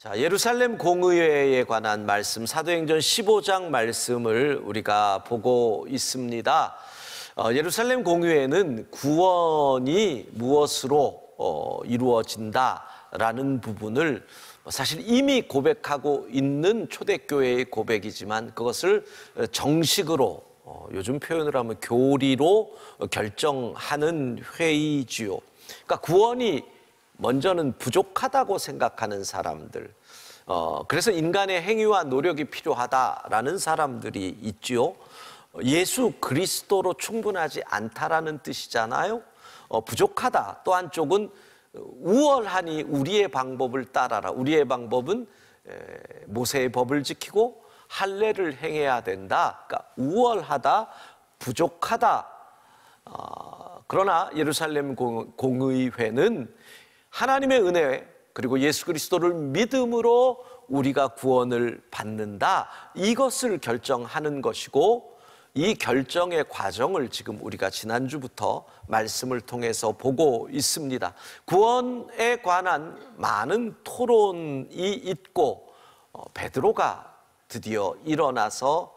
자, 예루살렘 공의회에 관한 말씀, 사도행전 15장 말씀을 우리가 보고 있습니다. 예루살렘 공의회는 구원이 무엇으로 이루어진다라는 부분을 사실 이미 고백하고 있는 초대교회의 고백이지만 그것을 정식으로 요즘 표현을 하면 교리로 결정하는 회의지요. 그러니까 구원이 먼저는 부족하다고 생각하는 사람들, 그래서 인간의 행위와 노력이 필요하다라는 사람들이 있지요. 예수 그리스도로 충분하지 않다라는 뜻이잖아요. 부족하다. 또 한쪽은 우월하니 우리의 방법을 따라라. 우리의 방법은 모세의 법을 지키고 할례를 행해야 된다. 그러니까 우월하다, 부족하다. 그러나 예루살렘 공의회는 하나님의 은혜 그리고 예수 그리스도를 믿음으로 우리가 구원을 받는다. 이것을 결정하는 것이고 이 결정의 과정을 지금 우리가 지난주부터 말씀을 통해서 보고 있습니다. 구원에 관한 많은 토론이 있고 베드로가 드디어 일어나서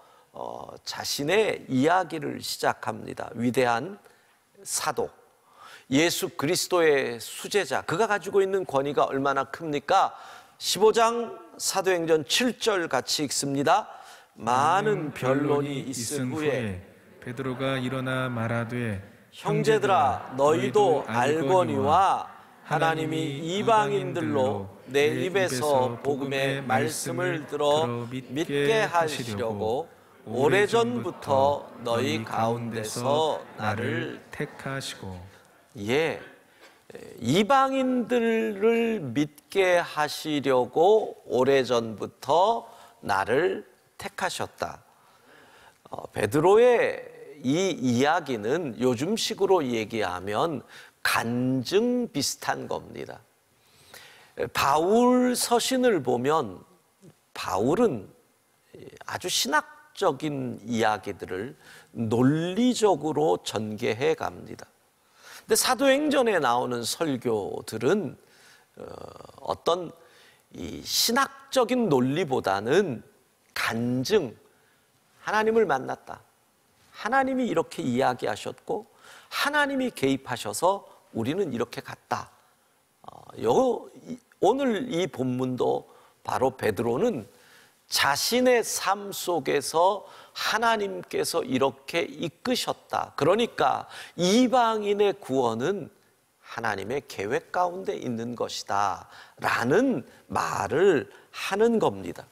자신의 이야기를 시작합니다. 위대한 사도, 예수 그리스도의 수제자, 그가 가지고 있는 권위가 얼마나 큽니까? 15장 사도행전 7절 같이 읽습니다. 많은 변론이 있은 후에 베드로가 일어나 말하되 형제들아 너희도 알거니와 하나님이 이방인들로 내 입에서 복음의 말씀을 들어 믿게 하시려고 오래전부터 너희 가운데서 나를 택하시고 이방인들을 믿게 하시려고 오래전부터 나를 택하셨다. 베드로의 이 이야기는 요즘식으로 얘기하면 간증 비슷한 겁니다. 바울 서신을 보면 바울은 아주 신학적인 이야기들을 논리적으로 전개해 갑니다. 근데 사도행전에 나오는 설교들은 어떤 이 신학적인 논리보다는 간증, 하나님을 만났다. 하나님이 이렇게 이야기하셨고 하나님이 개입하셔서 우리는 이렇게 갔다. 오늘 이 본문도 바로 베드로는 자신의 삶 속에서 하나님께서 이렇게 이끄셨다. 그러니까 이방인의 구원은 하나님의 계획 가운데 있는 것이다 라는 말을 하는 겁니다.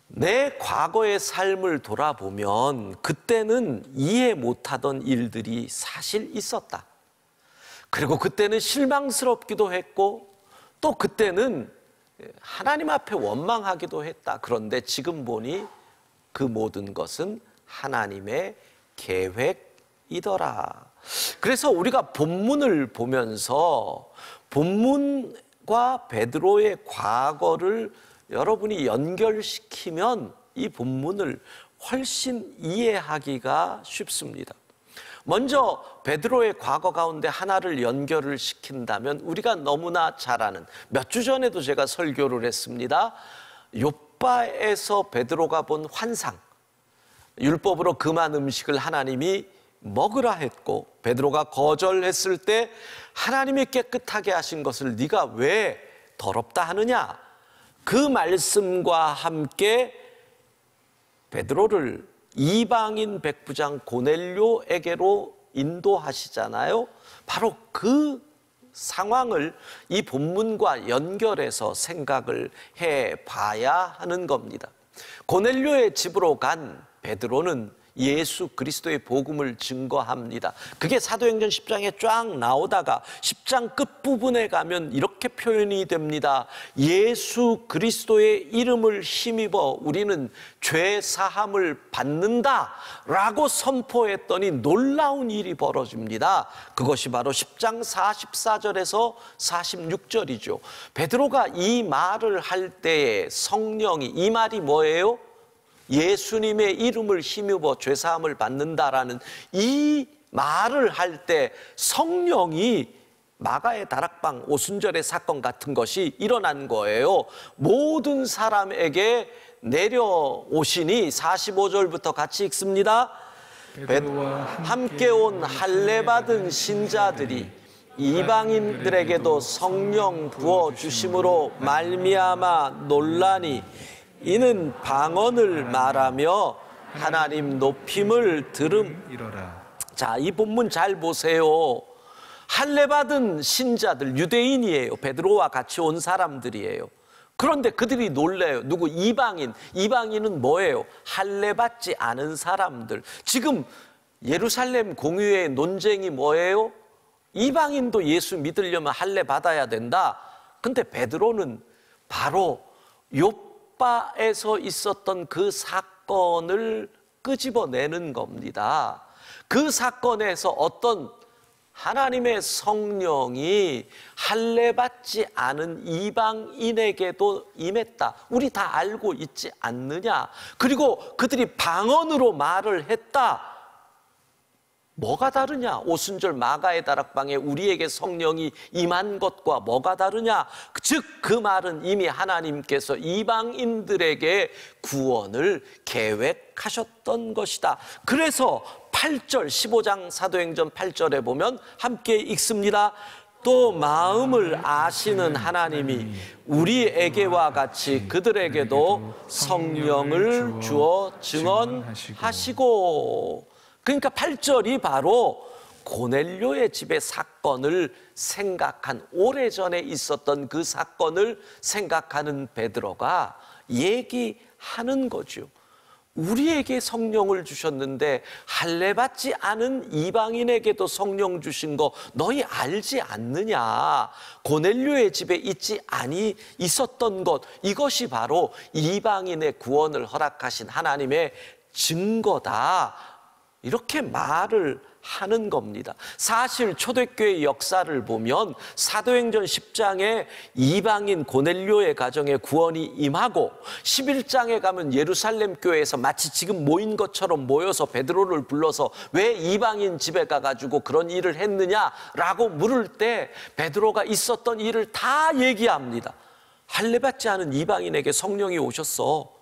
내 과거의 삶을 돌아보면 그때는 이해 못하던 일들이 사실 있었다. 그리고 그때는 실망스럽기도 했고 또 그때는 하나님 앞에 원망하기도 했다. 그런데 지금 보니 그 모든 것은 하나님의 계획이더라. 그래서 우리가 본문을 보면서 본문과 베드로의 과거를 여러분이 연결시키면 이 본문을 훨씬 이해하기가 쉽습니다. 먼저 베드로의 과거 가운데 하나를 연결을 시킨다면 우리가 너무나 잘 아는, 몇 주 전에도 제가 설교를 했습니다. 욥바에서 베드로가 본 환상, 율법으로 금한 음식을 하나님이 먹으라 했고 베드로가 거절했을 때 하나님이 깨끗하게 하신 것을 네가 왜 더럽다 하느냐, 그 말씀과 함께 베드로를 이방인 백부장 고넬료에게로 인도하시잖아요. 바로 그 상황을 이 본문과 연결해서 생각을 해봐야 하는 겁니다. 고넬료의 집으로 간 베드로는 예수 그리스도의 복음을 증거합니다. 그게 사도행전 10장에 쫙 나오다가 10장 끝부분에 가면 이렇게 표현이 됩니다. 예수 그리스도의 이름을 힘입어 우리는 죄 사함을 받는다 라고 선포했더니 놀라운 일이 벌어집니다. 그것이 바로 10장 44절에서 46절이죠. 베드로가 이 말을 할 때에 성령이, 이 말이 뭐예요? 예수님의 이름을 힘입어 죄사함을 받는다라는 이 말을 할 때 성령이 마가의 다락방 오순절의 사건 같은 것이 일어난 거예요. 모든 사람에게 내려오시니 45절부터 같이 읽습니다. 베드로와 함께 온 할례 받은 신자들이 이방인들에게도 성령 부어 주심으로 말미암아 논란이 이는 방언을 말하며 하나님 높임을 이러라. 자, 이 본문 잘 보세요. 할례 받은 신자들, 유대인이에요. 베드로와 같이 온 사람들이에요. 그런데 그들이 놀래요. 누구? 이방인. 이방인은 뭐예요? 할례 받지 않은 사람들. 지금 예루살렘 공유의 논쟁이 뭐예요? 이방인도 예수 믿으려면 할례 받아야 된다. 근데 베드로는 바로 욥바에서 있었던 그 사건을 끄집어내는 겁니다. 그 사건에서 어떤 하나님의 성령이 할례 받지 않은 이방인에게도 임했다. 우리 다 알고 있지 않느냐? 그리고 그들이 방언으로 말을 했다. 뭐가 다르냐? 오순절 마가의 다락방에 우리에게 성령이 임한 것과 뭐가 다르냐? 즉 그 말은 이미 하나님께서 이방인들에게 구원을 계획하셨던 것이다. 그래서 8절 15장 사도행전 8절에 보면 함께 읽습니다. 또 마음을 아시는 하나님이 우리에게와 같이 그들에게도 성령을 주어 증언하시고. 그러니까 8절이 바로 고넬료의 집의 사건을 생각한, 오래전에 있었던 그 사건을 생각하는 베드로가 얘기하는 거죠. 우리에게 성령을 주셨는데 할례 받지 않은 이방인에게도 성령 주신 거 너희 알지 않느냐? 고넬료의 집에 있었던 것, 이것이 바로 이방인의 구원을 허락하신 하나님의 증거다. 이렇게 말을 하는 겁니다. 사실 초대교회 역사를 보면 사도행전 10장에 이방인 고넬료의 가정에 구원이 임하고 11장에 가면 예루살렘 교회에서 마치 지금 모인 것처럼 모여서 베드로를 불러서 왜 이방인 집에 가가지고 그런 일을 했느냐라고 물을 때 베드로가 있었던 일을 다 얘기합니다. 할례 받지 않은 이방인에게 성령이 오셨어.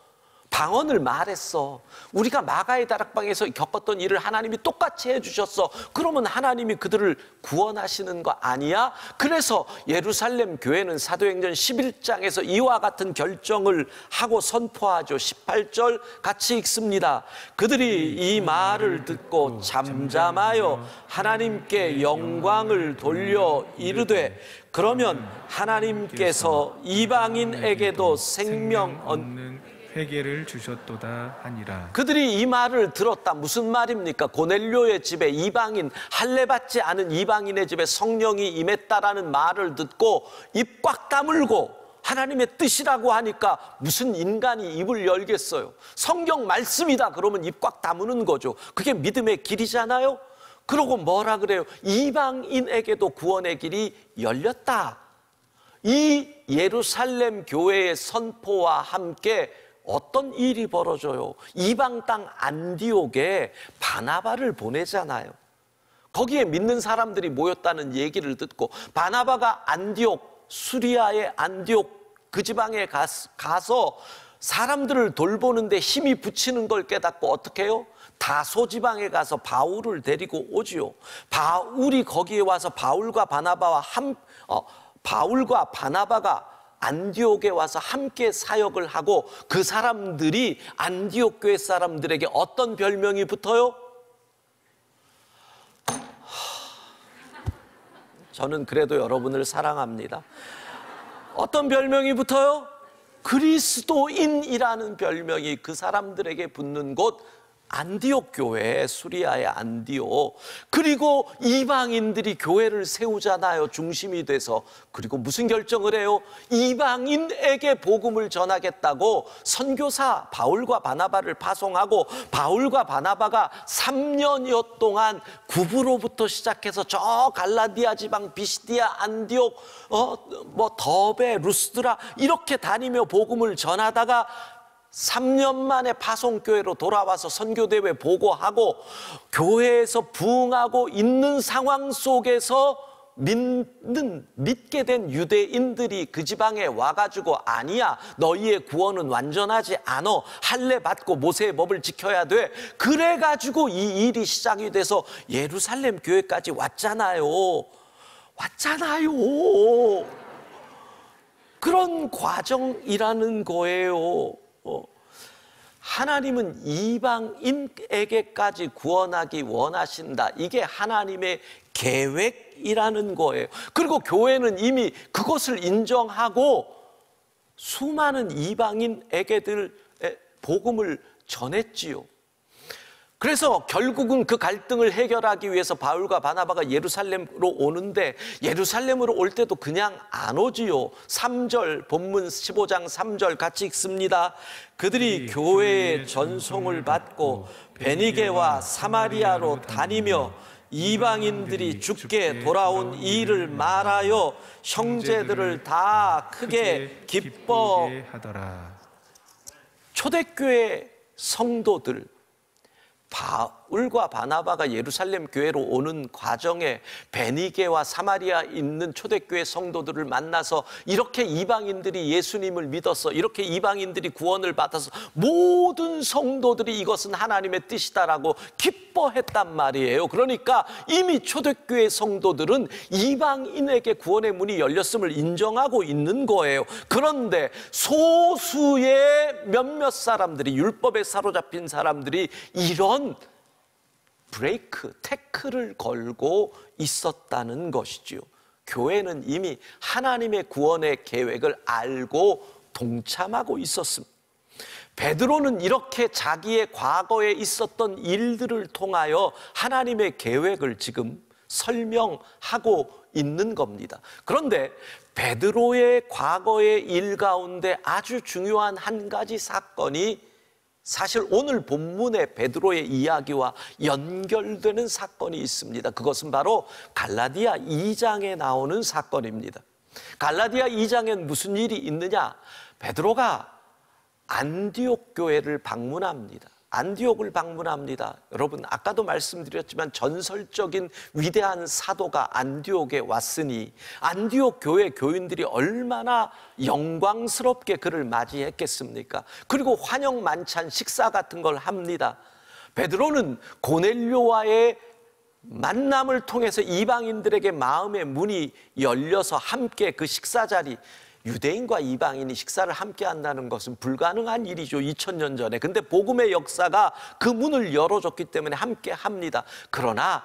방언을 말했어. 우리가 마가의 다락방에서 겪었던 일을 하나님이 똑같이 해주셨어. 그러면 하나님이 그들을 구원하시는 거 아니야? 그래서 예루살렘 교회는 사도행전 11장에서 이와 같은 결정을 하고 선포하죠. 18절 같이 읽습니다. 그들이 이 말을 듣고 잠잠하여 하나님께 영광을 돌려 이르되 그러면 하나님께서 이방인에게도 생명 얻는 회개를 주셨도다 하니라. 그들이 이 말을 들었다. 무슨 말입니까? 고넬료의 집에 이방인, 할례 받지 않은 이방인의 집에 성령이 임했다라는 말을 듣고 입 꽉 다물고 하나님의 뜻이라고 하니까 무슨 인간이 입을 열겠어요? 성경 말씀이다 그러면 입 꽉 다무는 거죠. 그게 믿음의 길이잖아요. 그러고 뭐라 그래요? 이방인에게도 구원의 길이 열렸다. 이 예루살렘 교회의 선포와 함께 어떤 일이 벌어져요? 이방 땅 안디옥에 바나바를 보내잖아요. 거기에 믿는 사람들이 모였다는 얘기를 듣고 바나바가 안디옥, 수리아의 안디옥 그 지방에 가서 사람들을 돌보는데 힘이 붙이는 걸 깨닫고 어떻게 해요? 다소 지방에 가서 바울을 데리고 오지요. 바울이 거기에 와서 바울과 바나바가 안디옥에 와서 함께 사역을 하고 그 사람들이 안디옥 교회 사람들에게 어떤 별명이 붙어요? 저는 그래도 여러분을 사랑합니다. 어떤 별명이 붙어요? 그리스도인이라는 별명이 그 사람들에게 붙는 곳 안디옥 교회, 수리아의 안디옥. 그리고 이방인들이 교회를 세우잖아요. 중심이 돼서. 그리고 무슨 결정을 해요? 이방인에게 복음을 전하겠다고 선교사 바울과 바나바를 파송하고 바울과 바나바가 3년여 동안 구브로부터 시작해서 저 갈라디아 지방 비시디아 안디옥 더베 루스드라 이렇게 다니며 복음을 전하다가 3년 만에 파송교회로 돌아와서 선교대회 보고하고 교회에서 부흥하고 있는 상황 속에서 믿게 된 유대인들이 그 지방에 와가지고 아니야, 너희의 구원은 완전하지 않아, 할례 받고 모세의 법을 지켜야 돼. 그래가지고 이 일이 시작이 돼서 예루살렘 교회까지 왔잖아요. 그런 과정이라는 거예요. 하나님은 이방인에게까지 구원하기 원하신다. 이게 하나님의 계획이라는 거예요. 그리고 교회는 이미 그것을 인정하고 수많은 이방인에게들 복음을 전했지요. 그래서 결국은 그 갈등을 해결하기 위해서 바울과 바나바가 예루살렘으로 오는데, 예루살렘으로 올 때도 그냥 안 오지요. 3절, 본문 15장 3절 같이 읽습니다. 그들이 교회의 전송을 받고 베니게와 사마리아로 다니며 이방인들이 죽게 돌아온 이 일을 말하여 형제들을 다 크게 기뻐하더라. 초대교회 성도들, 바울과 바나바가 예루살렘 교회로 오는 과정에 베니게와 사마리아 있는 초대교회 성도들을 만나서 이렇게 이방인들이 예수님을 믿었어, 이렇게 이방인들이 구원을 받아서 모든 성도들이 이것은 하나님의 뜻이다라고 기뻐했단 말이에요. 그러니까 이미 초대교회 성도들은 이방인에게 구원의 문이 열렸음을 인정하고 있는 거예요. 그런데 소수의 몇몇 사람들이, 율법에 사로잡힌 사람들이 이런 태클을 걸고 있었다는 것이지요. 교회는 이미 하나님의 구원의 계획을 알고 동참하고 있었습니다. 베드로는 이렇게 자기의 과거에 있었던 일들을 통하여 하나님의 계획을 지금 설명하고 있는 겁니다. 그런데 베드로의 과거의 일 가운데 아주 중요한 한 가지 사건이 사실 오늘 본문의 베드로의 이야기와 연결되는 사건이 있습니다. 그것은 바로 갈라디아 2장에 나오는 사건입니다. 갈라디아 2장엔 무슨 일이 있느냐? 베드로가 안디옥 교회를 방문합니다. 안디옥을 방문합니다. 여러분, 아까도 말씀드렸지만 전설적인 위대한 사도가 안디옥에 왔으니 안디옥 교회 교인들이 얼마나 영광스럽게 그를 맞이했겠습니까? 그리고 환영 만찬 식사 같은 걸 합니다. 베드로는 고넬료와의 만남을 통해서 이방인들에게 마음의 문이 열려서 함께 그 식사 자리, 유대인과 이방인이 식사를 함께 한다는 것은 불가능한 일이죠. 2000년 전에. 근데 복음의 역사가 그 문을 열어줬기 때문에 함께 합니다. 그러나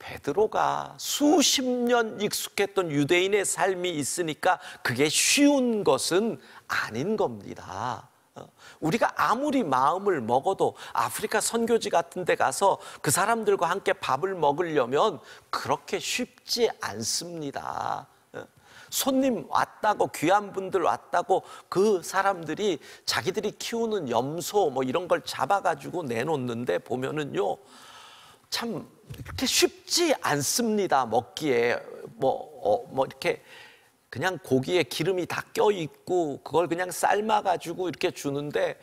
베드로가 수십 년 익숙했던 유대인의 삶이 있으니까 그게 쉬운 것은 아닌 겁니다. 우리가 아무리 마음을 먹어도 아프리카 선교지 같은 데 가서 그 사람들과 함께 밥을 먹으려면 그렇게 쉽지 않습니다. 손님 왔다고, 귀한 분들 왔다고 그 사람들이 자기들이 키우는 염소 뭐 이런 걸 잡아가지고 내놓는데 보면은요, 참 이렇게 쉽지 않습니다. 먹기에 뭐 이렇게 그냥 고기에 기름이 다 껴있고 그걸 그냥 삶아가지고 이렇게 주는데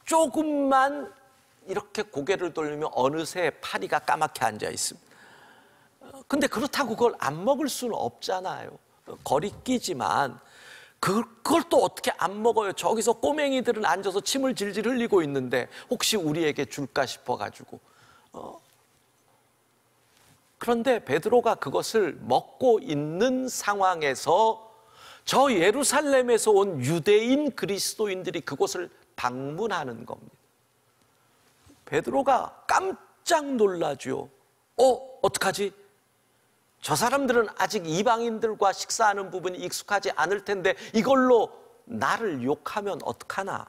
조금만 이렇게 고개를 돌리면 어느새 파리가 까맣게 앉아 있습니다. 근데 그렇다고 그걸 안 먹을 수는 없잖아요. 거리끼지만 그걸 또 어떻게 안 먹어요? 저기서 꼬맹이들은 앉아서 침을 질질 흘리고 있는데 혹시 우리에게 줄까 싶어가지고. 그런데 베드로가 그것을 먹고 있는 상황에서 저 예루살렘에서 온 유대인 그리스도인들이 그곳을 방문하는 겁니다. 베드로가 깜짝 놀라죠. 어떡하지? 저 사람들은 아직 이방인들과 식사하는 부분이 익숙하지 않을 텐데 이걸로 나를 욕하면 어떡하나?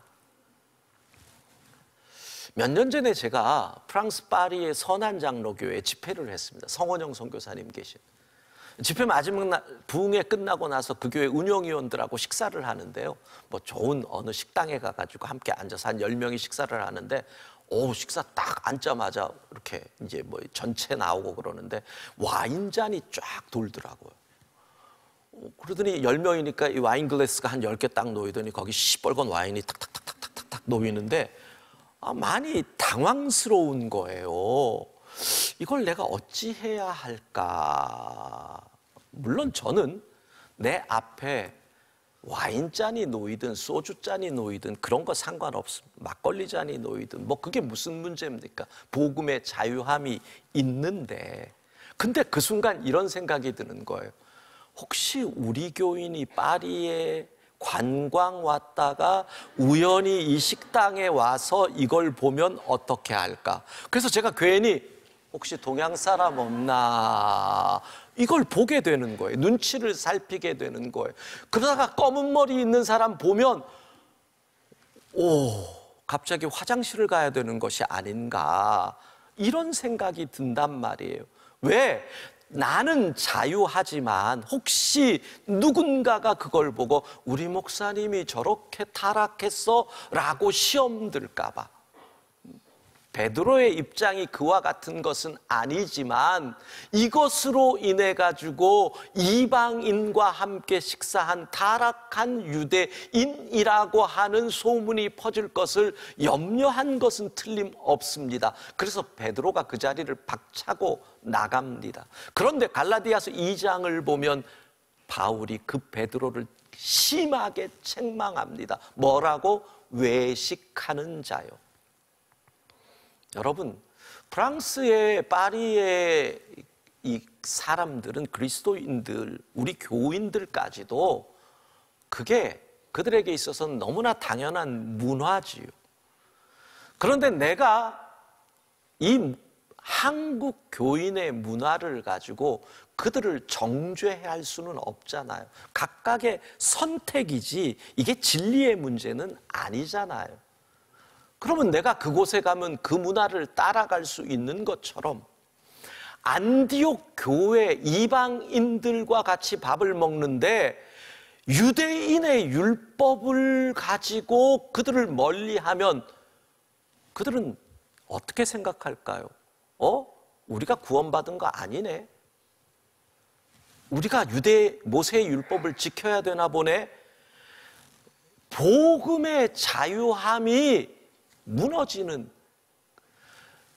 몇 년 전에 제가 프랑스 파리의 선한장로교회에 집회를 했습니다. 성원영 선교사님 계신. 집회 마지막 날 부흥회 끝나고 나서 그 교회 운영위원들하고 식사를 하는데요. 뭐 좋은 어느 식당에 가가지고 함께 앉아서 한 10명이 식사를 하는데 식사 딱 앉자마자 이렇게 이제 뭐 전체 나오고 그러는데 와인잔이 쫙 돌더라고요. 그러더니 10명이니까 이 와인 글래스가 한 10개 딱 놓이더니 거기 시뻘건 와인이 탁탁탁탁탁탁 놓이는데 많이 당황스러운 거예요. 이걸 내가 어찌 해야 할까? 물론 저는 내 앞에 와인잔이 놓이든 소주잔이 놓이든 그런 거 상관없습니다. 막걸리 잔이 놓이든 뭐 그게 무슨 문제입니까? 복음의 자유함이 있는데, 근데 그 순간 이런 생각이 드는 거예요. 혹시 우리 교인이 파리에 관광 왔다가 우연히 이 식당에 와서 이걸 보면 어떻게 할까? 그래서 제가 괜히 혹시 동양 사람 없나 이걸 보게 되는 거예요. 눈치를 살피게 되는 거예요. 그러다가 검은 머리 있는 사람 보면 갑자기 화장실을 가야 되는 것이 아닌가, 이런 생각이 든단 말이에요. 왜? 나는 자유하지만 혹시 누군가가 그걸 보고 우리 목사님이 저렇게 타락했어? 라고 시험 들까 봐. 베드로의 입장이 그와 같은 것은 아니지만 이것으로 인해 가지고 이방인과 함께 식사한 타락한 유대인이라고 하는 소문이 퍼질 것을 염려한 것은 틀림없습니다. 그래서 베드로가 그 자리를 박차고 나갑니다. 그런데 갈라디아서 2장을 보면 바울이 그 베드로를 심하게 책망합니다. 뭐라고? 외식하는 자요. 여러분, 프랑스의 파리의 이 사람들은, 그리스도인들, 우리 교인들까지도 그게 그들에게 있어서는 너무나 당연한 문화지요. 그런데 내가 이 한국 교인의 문화를 가지고 그들을 정죄할 수는 없잖아요. 각각의 선택이지 이게 진리의 문제는 아니잖아요. 그러면 내가 그곳에 가면 그 문화를 따라갈 수 있는 것처럼 안디옥 교회 이방인들과 같이 밥을 먹는데 유대인의 율법을 가지고 그들을 멀리하면 그들은 어떻게 생각할까요? 우리가 구원받은 거 아니네. 우리가 모세의 율법을 지켜야 되나 보네. 복음의 자유함이 무너지는,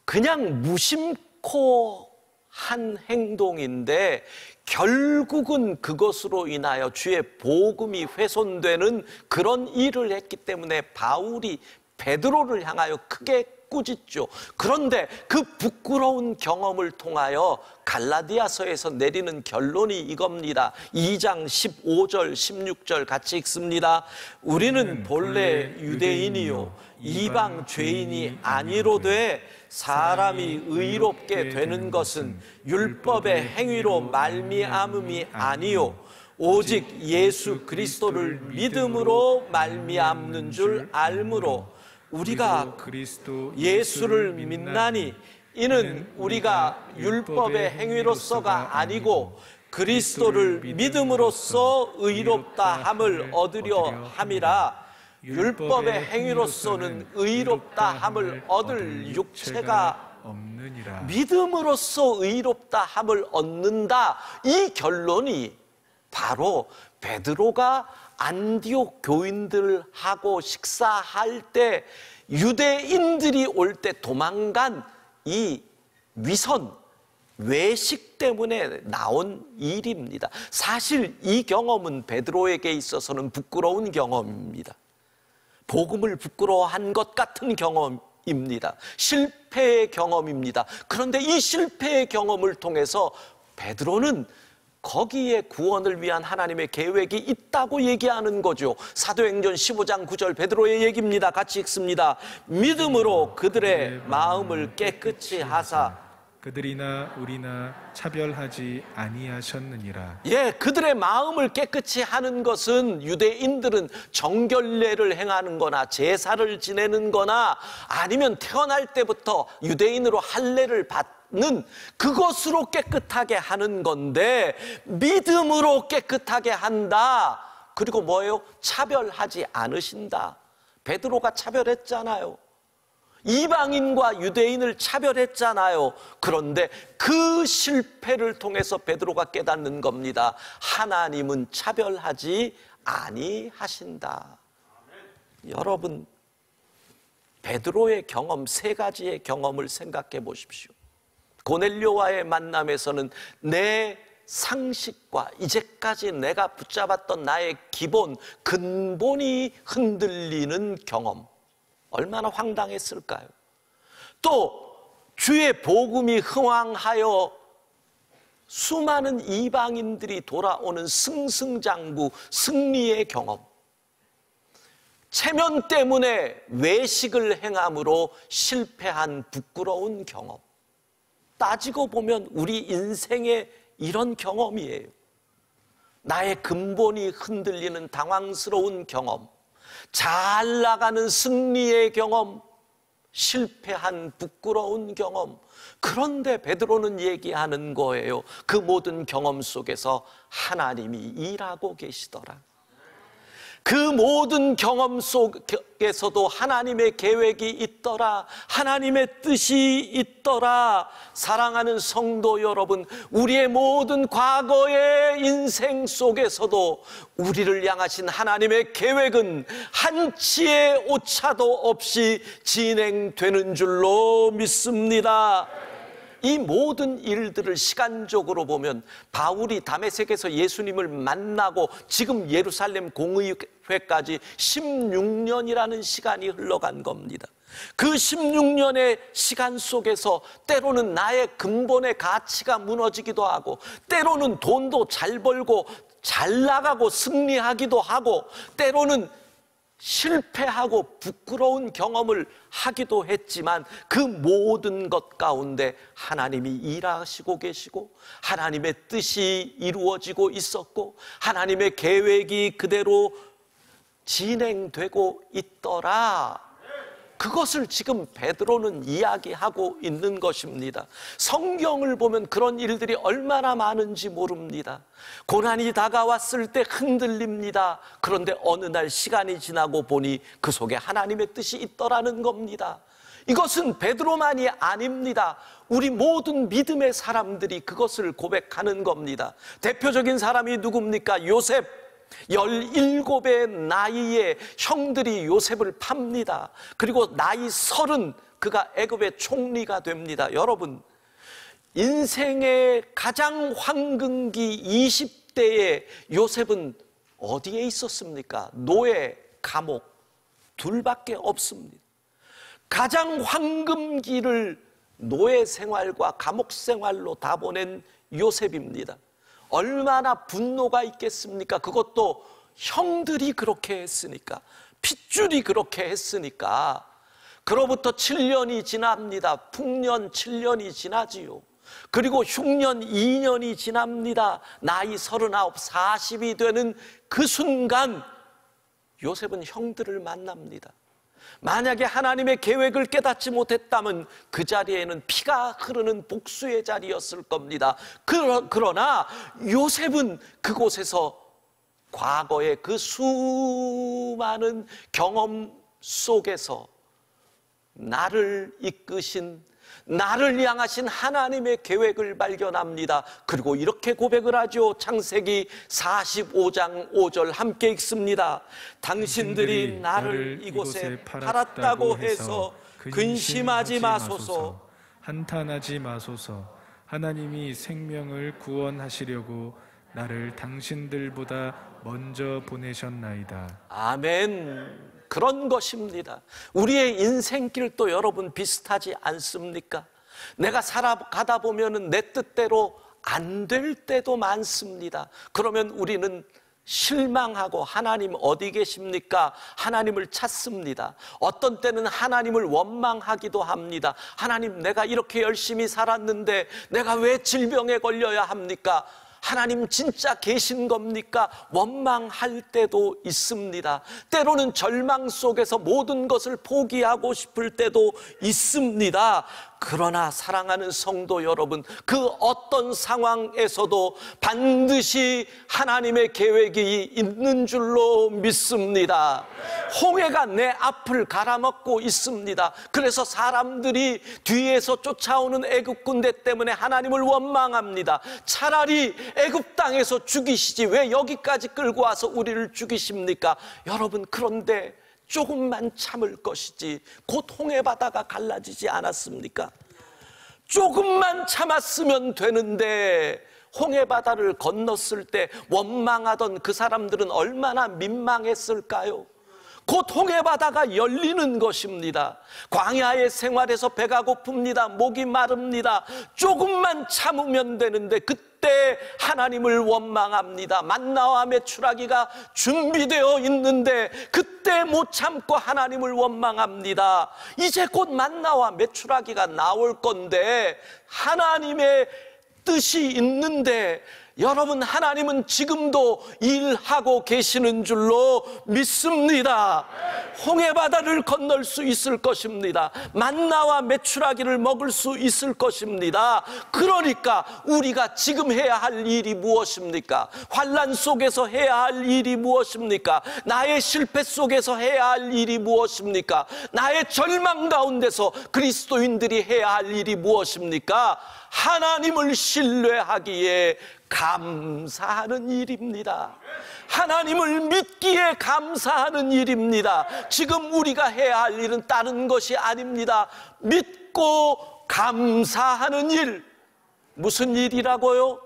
그냥 무심코 한 행동인데 결국은 그것으로 인하여 주의 복음이 훼손되는 그런 일을 했기 때문에 바울이 베드로를 향하여 크게 꾸짖죠. 그런데 그 부끄러운 경험을 통하여 갈라디아서에서 내리는 결론이 이겁니다. 2장 15절 16절 같이 읽습니다. 우리는 본래 유대인이요 이방 죄인이 아니로되 사람이 의롭게 되는 것은 율법의 행위로 말미암음이 아니요 오직 예수 그리스도를 믿음으로 말미암는 줄 알므로 우리가 예수를 믿나니 이는 우리가 율법의 행위로서가 아니고 그리스도를 믿음으로써 의롭다 함을 얻으려 함이라. 율법의 행위로서는 의롭다 함을 얻을 육체가 없느니라. 믿음으로써 의롭다 함을 얻는다. 이 결론이 바로 베드로가 안디옥 교인들하고 식사할 때 유대인들이 올 때 도망간 이 위선, 외식 때문에 나온 일입니다. 사실 이 경험은 베드로에게 있어서는 부끄러운 경험입니다. 복음을 부끄러워한 것 같은 경험입니다. 실패의 경험입니다. 그런데 이 실패의 경험을 통해서 베드로는 거기에 구원을 위한 하나님의 계획이 있다고 얘기하는 거죠. 사도행전 15장 9절 베드로의 얘기입니다. 같이 읽습니다. 믿음으로 그들의 마음을 깨끗이 하사 그들이나 우리나 차별하지 아니하셨느니라. 그들의 마음을 깨끗이 하는 것은 유대인들은 정결례를 행하는 거나 제사를 지내는 거나 아니면 태어날 때부터 유대인으로 할례를 받는 그것으로 깨끗하게 하는 건데 믿음으로 깨끗하게 한다. 그리고 뭐예요? 차별하지 않으신다. 베드로가 차별했잖아요. 이방인과 유대인을 차별했잖아요. 그런데 그 실패를 통해서 베드로가 깨닫는 겁니다. 하나님은 차별하지 아니하신다. 여러분, 베드로의 경험, 세 가지의 경험을 생각해 보십시오. 고넬료와의 만남에서는 내 상식과 이제까지 내가 붙잡았던 나의 기본, 근본이 흔들리는 경험, 얼마나 황당했을까요? 또 주의 복음이 흥왕하여 수많은 이방인들이 돌아오는 승승장구, 승리의 경험, 체면 때문에 외식을 행함으로 실패한 부끄러운 경험, 따지고 보면 우리 인생의 이런 경험이에요. 나의 근본이 흔들리는 당황스러운 경험, 잘 나가는 승리의 경험, 실패한 부끄러운 경험. 그런데 베드로는 얘기하는 거예요. 그 모든 경험 속에서 하나님이 일하고 계시더라. 그 모든 경험 속에서도 하나님의 계획이 있더라. 하나님의 뜻이 있더라. 사랑하는 성도 여러분, 우리의 모든 과거의 인생 속에서도 우리를 향하신 하나님의 계획은 한치의 오차도 없이 진행되는 줄로 믿습니다. 이 모든 일들을 시간적으로 보면 바울이 다메섹에서 예수님을 만나고 지금 예루살렘 공의회까지 16년이라는 시간이 흘러간 겁니다. 그 16년의 시간 속에서 때로는 나의 근본의 가치가 무너지기도 하고, 때로는 돈도 잘 벌고 잘 나가고 승리하기도 하고, 때로는 실패하고 부끄러운 경험을 하기도 했지만, 그 모든 것 가운데 하나님이 일하시고 계시고 하나님의 뜻이 이루어지고 있었고 하나님의 계획이 그대로 진행되고 있더라. 그것을 지금 베드로는 이야기하고 있는 것입니다. 성경을 보면 그런 일들이 얼마나 많은지 모릅니다. 고난이 다가왔을 때 흔들립니다. 그런데 어느 날 시간이 지나고 보니 그 속에 하나님의 뜻이 있더라는 겁니다. 이것은 베드로만이 아닙니다. 우리 모든 믿음의 사람들이 그것을 고백하는 겁니다. 대표적인 사람이 누굽니까? 요셉. 17의 나이에 형들이 요셉을 팝니다. 그리고 나이 30, 그가 애굽의 총리가 됩니다. 여러분, 인생의 가장 황금기 20대에 요셉은 어디에 있었습니까? 노예, 감옥 둘밖에 없습니다. 가장 황금기를 노예 생활과 감옥 생활로 다 보낸 요셉입니다. 얼마나 분노가 있겠습니까? 그것도 형들이 그렇게 했으니까, 핏줄이 그렇게 했으니까. 그로부터 7년이 지납니다. 풍년 7년이 지나지요. 그리고 흉년 2년이 지납니다. 나이 39, 40이 되는 그 순간 요셉은 형들을 만납니다. 만약에 하나님의 계획을 깨닫지 못했다면 그 자리에는 피가 흐르는 복수의 자리였을 겁니다. 그러나 요셉은 그곳에서 과거의 그 수많은 경험 속에서 나를 이끄신, 나를 향하신 하나님의 계획을 발견합니다. 그리고 이렇게 고백을 하죠. 창세기 45장 5절 함께 읽습니다. 당신들이 나를 이곳에 팔았다고 해서 근심하지 마소서, 한탄하지 마소서. 하나님이 생명을 구원하시려고 나를 당신들보다 먼저 보내셨나이다. 아멘. 그런 것입니다. 우리의 인생길도 여러분 비슷하지 않습니까? 내가 살아가다 보면은 내 뜻대로 안 될 때도 많습니다. 그러면 우리는 실망하고 하나님 어디 계십니까? 하나님을 찾습니다. 어떤 때는 하나님을 원망하기도 합니다. 하나님, 내가 이렇게 열심히 살았는데 내가 왜 질병에 걸려야 합니까? 하나님 진짜 계신 겁니까? 원망할 때도 있습니다. 때로는 절망 속에서 모든 것을 포기하고 싶을 때도 있습니다. 그러나 사랑하는 성도 여러분, 그 어떤 상황에서도 반드시 하나님의 계획이 있는 줄로 믿습니다. 홍해가 내 앞을 갈아먹고 있습니다. 그래서 사람들이 뒤에서 쫓아오는 애굽 군대 때문에 하나님을 원망합니다. 차라리 애굽 땅에서 죽이시지 왜 여기까지 끌고 와서 우리를 죽이십니까? 여러분, 그런데 조금만 참을 것이지 곧 홍해바다가 갈라지지 않았습니까? 조금만 참았으면 되는데 홍해바다를 건넜을 때 원망하던 그 사람들은 얼마나 민망했을까요? 곧 홍해바다가 열리는 것입니다. 광야의 생활에서 배가 고픕니다. 목이 마릅니다. 조금만 참으면 되는데 그때 하나님을 원망합니다. 만나와 메추라기가 준비되어 있는데 그때 못 참고 하나님을 원망합니다. 이제 곧 만나와 메추라기가 나올 건데 하나님의 뜻이 있는데 여러분, 하나님은 지금도 일하고 계시는 줄로 믿습니다. 홍해바다를 건널 수 있을 것입니다. 만나와 메추라기를 먹을 수 있을 것입니다. 그러니까 우리가 지금 해야 할 일이 무엇입니까? 환난 속에서 해야 할 일이 무엇입니까? 나의 실패 속에서 해야 할 일이 무엇입니까? 나의 절망 가운데서 그리스도인들이 해야 할 일이 무엇입니까? 하나님을 신뢰하기에 감사하는 일입니다. 하나님을 믿기에 감사하는 일입니다. 지금 우리가 해야 할 일은 다른 것이 아닙니다. 믿고 감사하는 일. 무슨 일이라고요?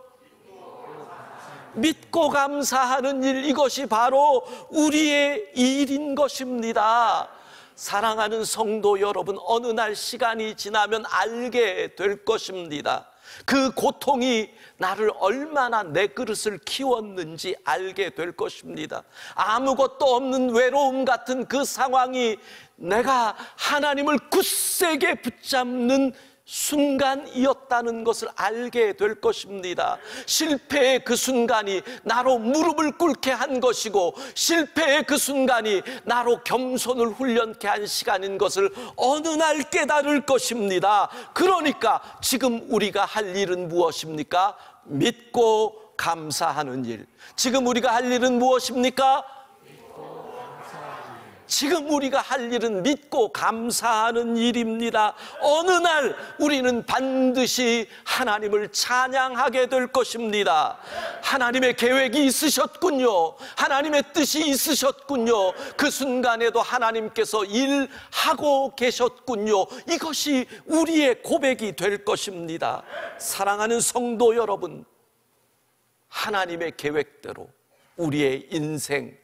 믿고 감사하는 일. 이것이 바로 우리의 일인 것입니다. 사랑하는 성도 여러분, 어느 날 시간이 지나면 알게 될 것입니다. 그 고통이 나를 얼마나 내 그릇을 키웠는지 알게 될 것입니다. 아무것도 없는 외로움 같은 그 상황이 내가 하나님을 굳세게 붙잡는 순간이었다는 것을 알게 될 것입니다. 실패의 그 순간이 나로 무릎을 꿇게 한 것이고 실패의 그 순간이 나로 겸손을 훈련케 한 시간인 것을 어느 날 깨달을 것입니다. 그러니까 지금 우리가 할 일은 무엇입니까? 믿고 감사하는 일. 지금 우리가 할 일은 무엇입니까? 지금 우리가 할 일은 믿고 감사하는 일입니다. 어느 날 우리는 반드시 하나님을 찬양하게 될 것입니다. 하나님의 계획이 있으셨군요. 하나님의 뜻이 있으셨군요. 그 순간에도 하나님께서 일하고 계셨군요. 이것이 우리의 고백이 될 것입니다. 사랑하는 성도 여러분, 하나님의 계획대로 우리의 인생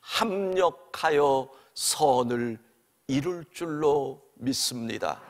합력하여 선을 이룰 줄로 믿습니다.